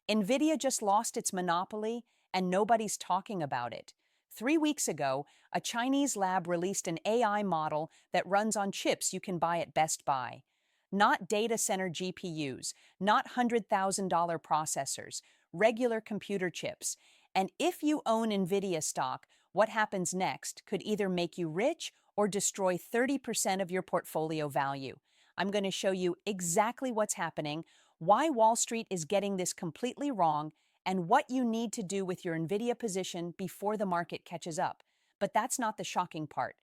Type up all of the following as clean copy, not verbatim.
Nvidia just lost its monopoly and nobody's talking about it. 3 weeks ago, a Chinese lab released an AI model that runs on chips you can buy at Best Buy. Not data center GPUs, not $100,000 processors, regular computer chips. And if you own Nvidia stock, what happens next could either make you rich or destroy 30% of your portfolio value. I'm going to show you exactly what's happening, why Wall Street is getting this completely wrong, and what you need to do with your Nvidia position before the market catches up. But that's not the shocking part.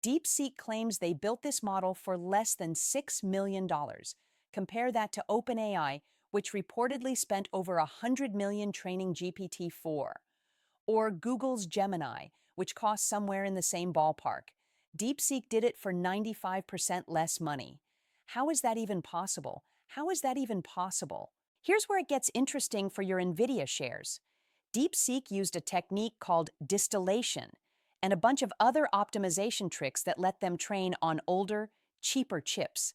DeepSeek claims they built this model for less than $6 million. Compare that to OpenAI, which reportedly spent over $100 million training GPT-4. Or Google's Gemini, which cost somewhere in the same ballpark. DeepSeek did it for 95% less money. How is that even possible? How is that even possible? Here's where it gets interesting for your Nvidia shares. DeepSeek used a technique called distillation and a bunch of other optimization tricks that let them train on older, cheaper chips.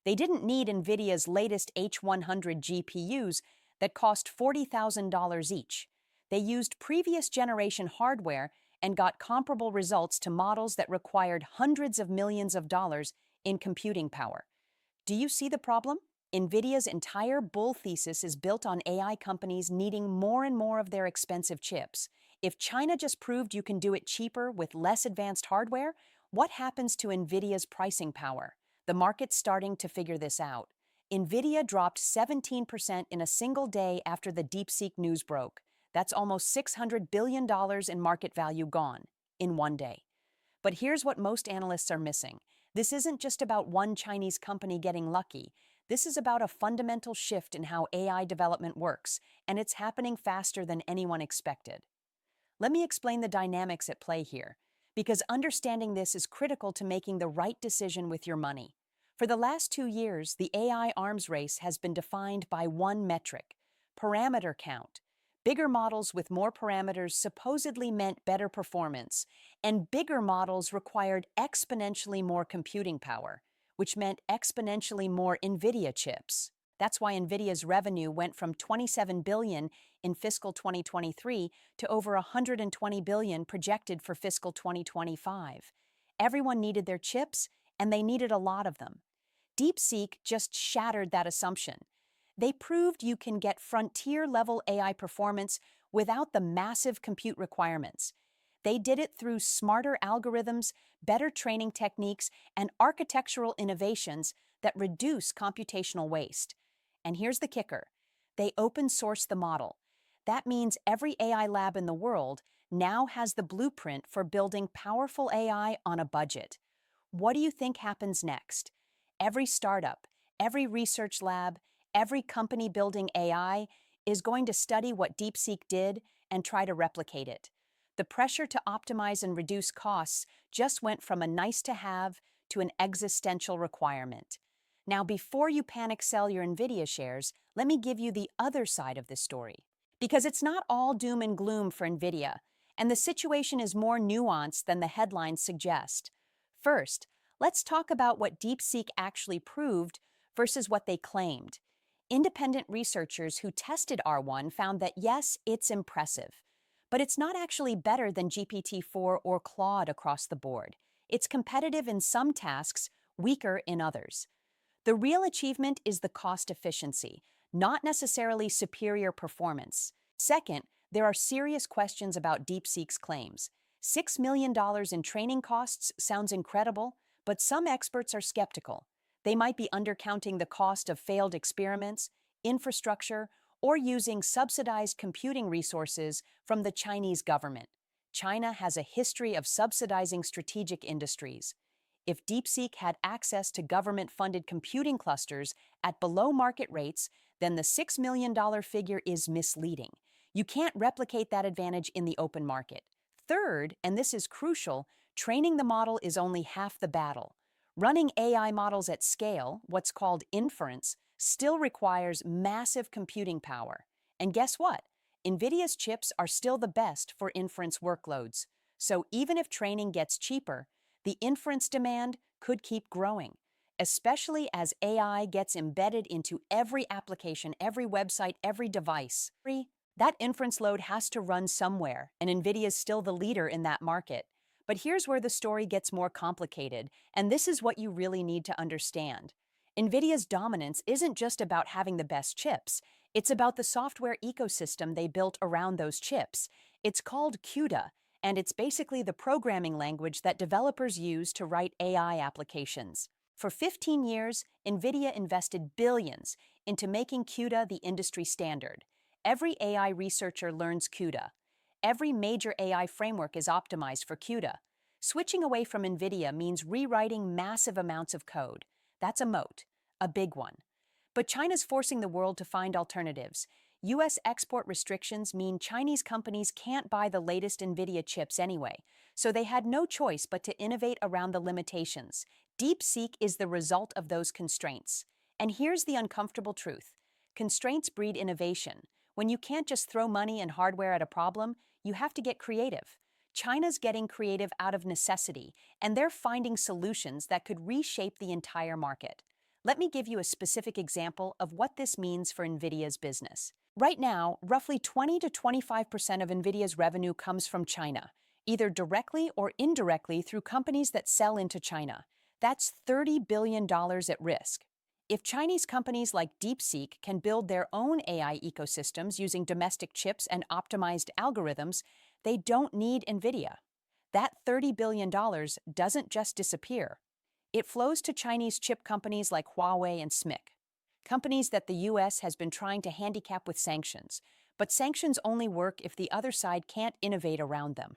They didn't need Nvidia's latest H100 GPUs that cost $40,000 each. They used previous generation hardware and got comparable results to models that required hundreds of millions of dollars in computing power. Do you see the problem? Nvidia's entire bull thesis is built on AI companies needing more and more of their expensive chips. If China just proved you can do it cheaper with less advanced hardware, what happens to Nvidia's pricing power? The market's starting to figure this out. Nvidia dropped 17% in a single day after the DeepSeek news broke. That's almost $600 billion in market value gone in one day. But here's what most analysts are missing. This isn't just about one Chinese company getting lucky. This is about a fundamental shift in how AI development works, and it's happening faster than anyone expected. Let me explain the dynamics at play here, because understanding this is critical to making the right decision with your money. For the last 2 years, the AI arms race has been defined by one metric: parameter count. Bigger models with more parameters supposedly meant better performance, and bigger models required exponentially more computing power, which meant exponentially more Nvidia chips. That's why Nvidia's revenue went from $27 billion in fiscal 2023 to over $120 billion projected for fiscal 2025. Everyone needed their chips, and they needed a lot of them. DeepSeek just shattered that assumption. They proved you can get frontier-level AI performance without the massive compute requirements. They did it through smarter algorithms, better training techniques, and architectural innovations that reduce computational waste. And here's the kicker: they open-sourced the model. That means every AI lab in the world now has the blueprint for building powerful AI on a budget. What do you think happens next? Every startup, every research lab, every company building AI is going to study what DeepSeek did and try to replicate it. The pressure to optimize and reduce costs just went from a nice-to-have to an existential requirement. Now, before you panic sell your Nvidia shares, let me give you the other side of this story. Because it's not all doom and gloom for Nvidia, and the situation is more nuanced than the headlines suggest. First, let's talk about what DeepSeek actually proved versus what they claimed. Independent researchers who tested R1 found that yes, it's impressive, but it's not actually better than GPT-4 or Claude across the board. It's competitive in some tasks, weaker in others. The real achievement is the cost efficiency, not necessarily superior performance. Second, there are serious questions about DeepSeek's claims. $6 million in training costs sounds incredible, but some experts are skeptical. They might be undercounting the cost of failed experiments, infrastructure, or using subsidized computing resources from the Chinese government. China has a history of subsidizing strategic industries. If DeepSeek had access to government-funded computing clusters at below-market rates, then the $6 million figure is misleading. You can't replicate that advantage in the open market. Third, and this is crucial, training the model is only half the battle. Running AI models at scale, what's called inference, still requires massive computing power. And guess what? Nvidia's chips are still the best for inference workloads. So even if training gets cheaper, the inference demand could keep growing. especially as AI gets embedded into every application, every website, every device. That inference load has to run somewhere, and Nvidia is still the leader in that market. But here's where the story gets more complicated, and this is what you really need to understand. Nvidia's dominance isn't just about having the best chips, it's about the software ecosystem they built around those chips. It's called CUDA, and it's basically the programming language that developers use to write AI applications. For 15 years, Nvidia invested billions into making CUDA the industry standard. Every AI researcher learns CUDA. Every major AI framework is optimized for CUDA. Switching away from Nvidia means rewriting massive amounts of code. That's a moat, a big one. But China's forcing the world to find alternatives. US export restrictions mean Chinese companies can't buy the latest Nvidia chips anyway, so they had no choice but to innovate around the limitations. DeepSeek is the result of those constraints. And here's the uncomfortable truth. Constraints breed innovation. When you can't just throw money and hardware at a problem, you have to get creative. China's getting creative out of necessity, and they're finding solutions that could reshape the entire market. Let me give you a specific example of what this means for Nvidia's business. Right now, roughly 20 to 25% of Nvidia's revenue comes from China, either directly or indirectly through companies that sell into China. That's $30 billion at risk. If Chinese companies like DeepSeek can build their own AI ecosystems using domestic chips and optimized algorithms, they don't need Nvidia. That $30 billion doesn't just disappear. It flows to Chinese chip companies like Huawei and SMIC, companies that the US has been trying to handicap with sanctions. But sanctions only work if the other side can't innovate around them.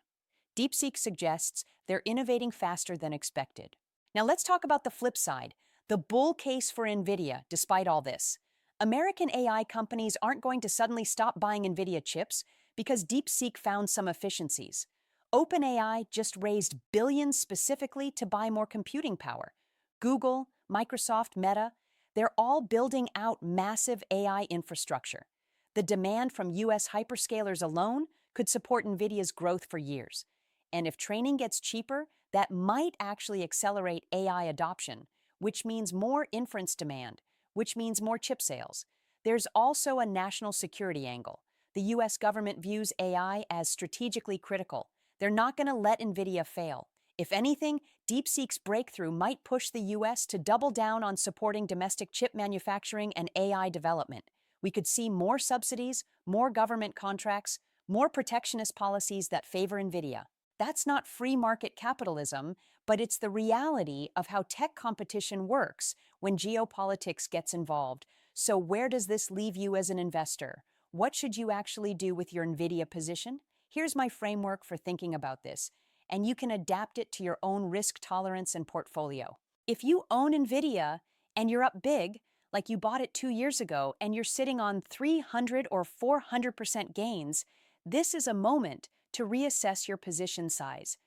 DeepSeek suggests they're innovating faster than expected. Now let's talk about the flip side, the bull case for Nvidia, despite all this. American AI companies aren't going to suddenly stop buying Nvidia chips because DeepSeek found some efficiencies. OpenAI just raised billions specifically to buy more computing power. Google, Microsoft, Meta, they're all building out massive AI infrastructure. The demand from US hyperscalers alone could support Nvidia's growth for years. And if training gets cheaper, that might actually accelerate AI adoption, which means more inference demand, which means more chip sales. There's also a national security angle. The US government views AI as strategically critical. They're not going to let Nvidia fail. If anything, DeepSeek's breakthrough might push the US to double down on supporting domestic chip manufacturing and AI development. We could see more subsidies, more government contracts, more protectionist policies that favor Nvidia. That's not free market capitalism, but it's the reality of how tech competition works when geopolitics gets involved. So where does this leave you as an investor? What should you actually do with your Nvidia position? Here's my framework for thinking about this, and you can adapt it to your own risk tolerance and portfolio. If you own Nvidia and you're up big, like you bought it 2 years ago and you're sitting on 300 or 400% gains, this is a moment to reassess your position size.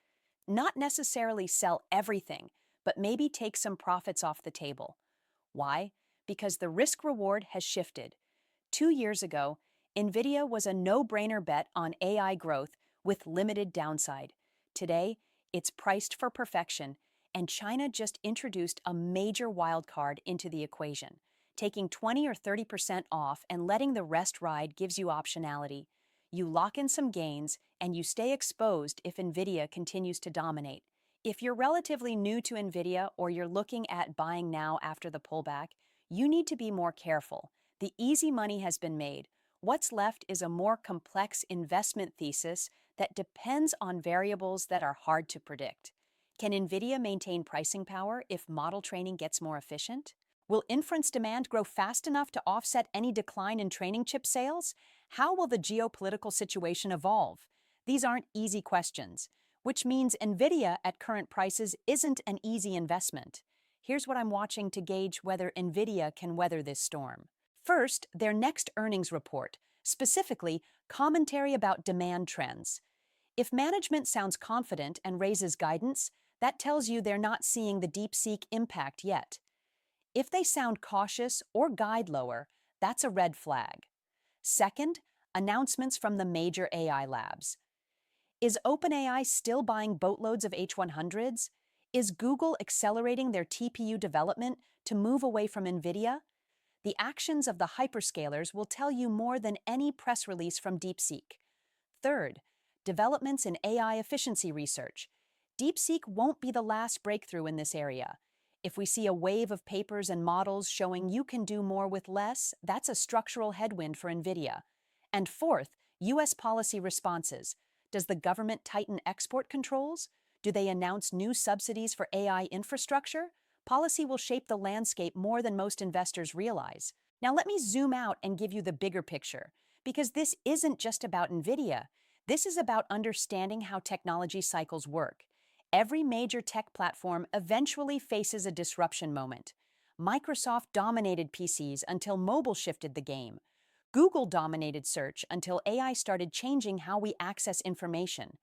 Not necessarily sell everything, but maybe take some profits off the table. Why? Because the risk-reward has shifted. 2 years ago, Nvidia was a no-brainer bet on AI growth with limited downside. Today, it's priced for perfection, and China just introduced a major wildcard into the equation. Taking 20 or 30% off and letting the rest ride gives you optionality. You lock in some gains, and you stay exposed if Nvidia continues to dominate. If you're relatively new to Nvidia or you're looking at buying now after the pullback, you need to be more careful. The easy money has been made. What's left is a more complex investment thesis that depends on variables that are hard to predict. Can Nvidia maintain pricing power if model training gets more efficient? Will inference demand grow fast enough to offset any decline in training chip sales? How will the geopolitical situation evolve? These aren't easy questions, which means Nvidia at current prices isn't an easy investment. Here's what I'm watching to gauge whether Nvidia can weather this storm. First, their next earnings report, specifically commentary about demand trends. If management sounds confident and raises guidance, that tells you they're not seeing the DeepSeek impact yet. If they sound cautious or guide lower, that's a red flag. Second, announcements from the major AI labs. Is OpenAI still buying boatloads of H100s? Is Google accelerating their TPU development to move away from Nvidia? The actions of the hyperscalers will tell you more than any press release from DeepSeek. Third, developments in AI efficiency research. DeepSeek won't be the last breakthrough in this area. If we see a wave of papers and models showing you can do more with less, that's a structural headwind for Nvidia. And fourth, U.S. policy responses. Does the government tighten export controls? Do they announce new subsidies for AI infrastructure? Policy will shape the landscape more than most investors realize. Now, let me zoom out and give you the bigger picture, because this isn't just about Nvidia. This is about understanding how technology cycles work. Every major tech platform eventually faces a disruption moment. Microsoft dominated PCs until mobile shifted the game. Google dominated search until AI started changing how we access information.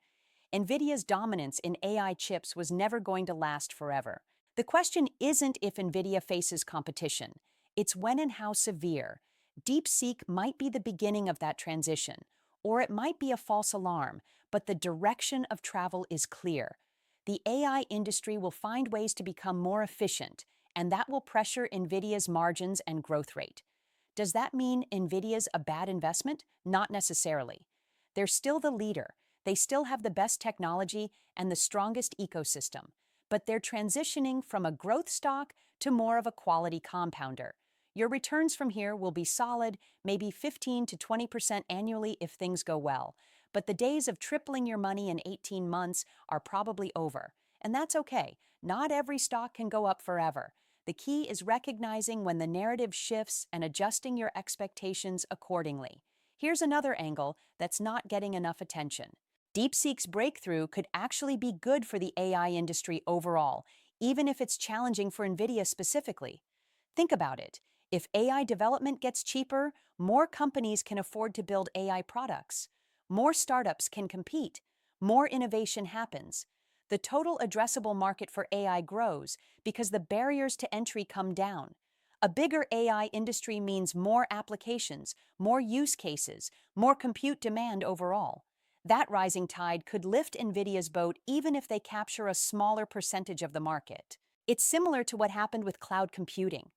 Nvidia's dominance in AI chips was never going to last forever. The question isn't if Nvidia faces competition, it's when and how severe. DeepSeek might be the beginning of that transition, or it might be a false alarm, but the direction of travel is clear. The AI industry will find ways to become more efficient, and that will pressure Nvidia's margins and growth rate. Does that mean Nvidia's a bad investment? Not necessarily. They're still the leader. They still have the best technology and the strongest ecosystem, but they're transitioning from a growth stock to more of a quality compounder. Your returns from here will be solid, maybe 15 to 20% annually if things go well, but the days of tripling your money in 18 months are probably over. And that's okay. Not every stock can go up forever. The key is recognizing when the narrative shifts and adjusting your expectations accordingly. Here's another angle that's not getting enough attention. DeepSeek's breakthrough could actually be good for the AI industry overall, even if it's challenging for Nvidia specifically. Think about it. If AI development gets cheaper, more companies can afford to build AI products. More startups can compete. More innovation happens. The total addressable market for AI grows because the barriers to entry come down. A bigger AI industry means more applications, more use cases, more compute demand overall. That rising tide could lift Nvidia's boat even if they capture a smaller percentage of the market. It's similar to what happened with cloud computing.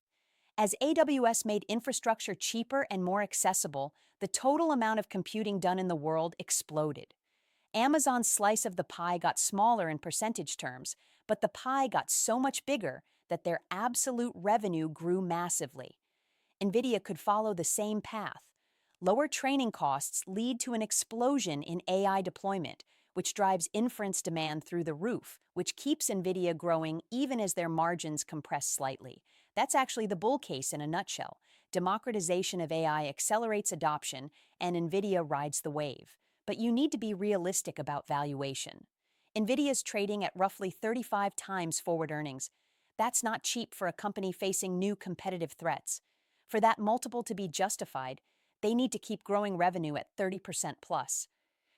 As AWS made infrastructure cheaper and more accessible, the total amount of computing done in the world exploded. Amazon's slice of the pie got smaller in percentage terms, but the pie got so much bigger that their absolute revenue grew massively. Nvidia could follow the same path. Lower training costs lead to an explosion in AI deployment, which drives inference demand through the roof, which keeps Nvidia growing even as their margins compress slightly. That's actually the bull case in a nutshell. Democratization of AI accelerates adoption, and Nvidia rides the wave. But you need to be realistic about valuation. Nvidia's trading at roughly 35 times forward earnings. That's not cheap for a company facing new competitive threats. For that multiple to be justified, they need to keep growing revenue at 30% plus.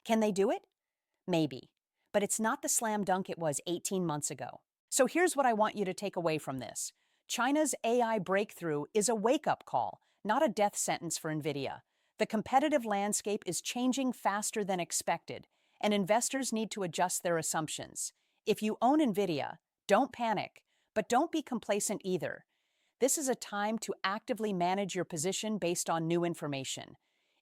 Can they do it? Maybe. But it's not the slam dunk it was 18 months ago. So here's what I want you to take away from this. China's AI breakthrough is a wake-up call, not a death sentence for Nvidia. The competitive landscape is changing faster than expected, and investors need to adjust their assumptions. If you own Nvidia, don't panic, but don't be complacent either. This is a time to actively manage your position based on new information.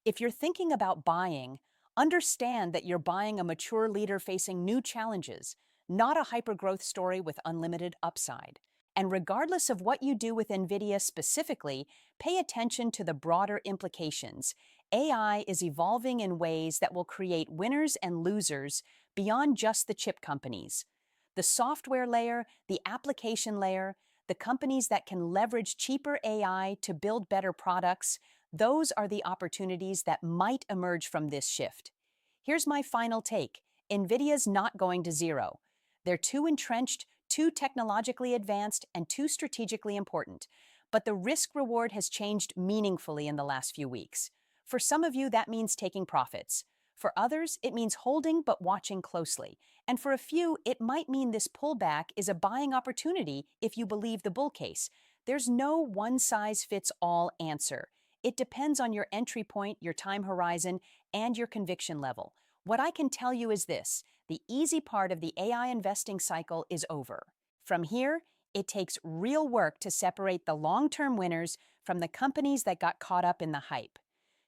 If you're thinking about buying, understand that you're buying a mature leader facing new challenges, not a hypergrowth story with unlimited upside. And regardless of what you do with Nvidia specifically, pay attention to the broader implications. AI is evolving in ways that will create winners and losers beyond just the chip companies. The software layer, the application layer, the companies that can leverage cheaper AI to build better products, those are the opportunities that might emerge from this shift. Here's my final take. Nvidia's not going to zero. They're too entrenched, too technologically advanced, and too strategically important. But the risk-reward has changed meaningfully in the last few weeks. For some of you, that means taking profits. For others, it means holding but watching closely. And for a few, it might mean this pullback is a buying opportunity if you believe the bull case. There's no one-size-fits-all answer. It depends on your entry point, your time horizon, and your conviction level. What I can tell you is this: the easy part of the AI investing cycle is over. From here, it takes real work to separate the long-term winners from the companies that got caught up in the hype.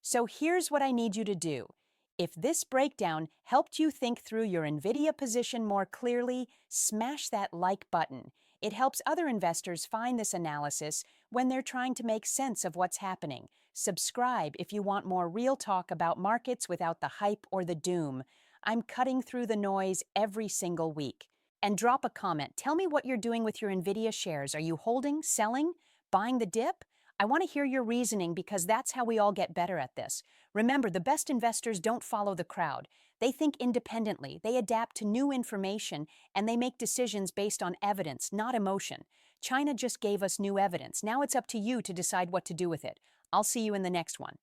So here's what I need you to do. If this breakdown helped you think through your Nvidia position more clearly, smash that like button. It helps other investors find this analysis when they're trying to make sense of what's happening. Subscribe if you want more real talk about markets without the hype or the doom. I'm cutting through the noise every single week. And drop a comment. Tell me what you're doing with your Nvidia shares. Are you holding, selling, buying the dip? I want to hear your reasoning because that's how we all get better at this. Remember, the best investors don't follow the crowd. They think independently, they adapt to new information, and they make decisions based on evidence, not emotion. China just gave us new evidence. Now it's up to you to decide what to do with it. I'll see you in the next one.